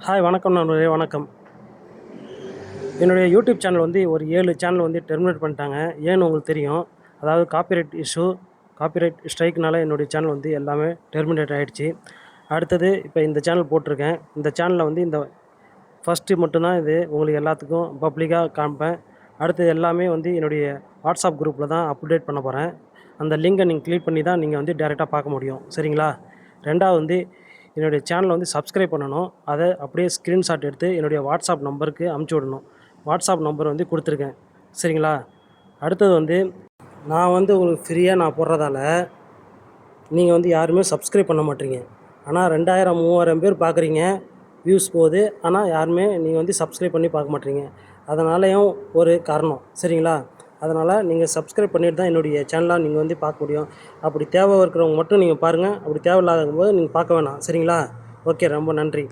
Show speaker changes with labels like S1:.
S1: Hi வணக்கம் நண்பர்களே வணக்கம். என்னுடைய யூடியூப் சேனல் வந்து ஒரு 7 சேனல் வந்து டெர்மினேட் பண்ணிட்டாங்க. ஏன்னு உங்களுக்கு தெரியும். அதாவது காப்பிரைட் இஷ்யூ, காப்பிரைட் ஸ்ட்ரைக்னால என்னுடைய சேனல் வந்து எல்லாமே டெர்மினேட் ஆகிடுச்சு. அடுத்தது இப்போ இந்த சேனல் போட்டிருக்கேன். இந்த சேனலில் வந்து இந்த ஃபஸ்ட்டு மட்டும்தான் இது உங்களுக்கு எல்லாத்துக்கும் பப்ளிக்காக காமிப்பேன். அடுத்தது எல்லாமே வந்து என்னுடைய வாட்ஸ்அப் குரூப்பில் தான் அப்டேட் பண்ண போகிறேன். அந்த லிங்கை நீங்கள் கிளிக் பண்ணி தான் நீங்கள் வந்து டேரெக்டாக பார்க்க முடியும். சரிங்களா? ரெண்டாவது வந்து என்னுடைய சேனலை வந்து சப்ஸ்கிரைப் பண்ணணும். அதை அப்படியே ஸ்க்ரீன்ஷாட் எடுத்து என்னுடைய வாட்ஸ்அப் நம்பருக்கு அமுச்சு விடணும். வாட்ஸ்அப் நம்பர் வந்து கொடுத்துருக்கேன். சரிங்களா? அடுத்தது வந்து நான் வந்து உங்களுக்கு ஃப்ரீயாக நான் போடுறதால நீங்கள் வந்து யாருமே சப்ஸ்கிரைப் பண்ண மாட்டீங்க. ஆனால் 2000 3000 பேர் பார்க்குறீங்க, வியூஸ் போகுது. ஆனால் யாருமே நீங்கள் வந்து சப்ஸ்கிரைப் பண்ணி பார்க்க மாட்டீங்க. அதனாலேயும் ஒரு காரணம். சரிங்களா? அதனால் நீங்கள் சப்ஸ்கிரைப் பண்ணிட்டு தான் என்னுடைய சேனலாக நீங்கள் வந்து பார்க்க முடியும். அப்படி தேவை இருக்கிறவங்க மட்டும் நீங்கள் பாருங்கள். அப்படி தேவையில்லாத போது நீங்கள் பார்க்க வேணாம். சரிங்களா? ஓகே, ரொம்ப நன்றி.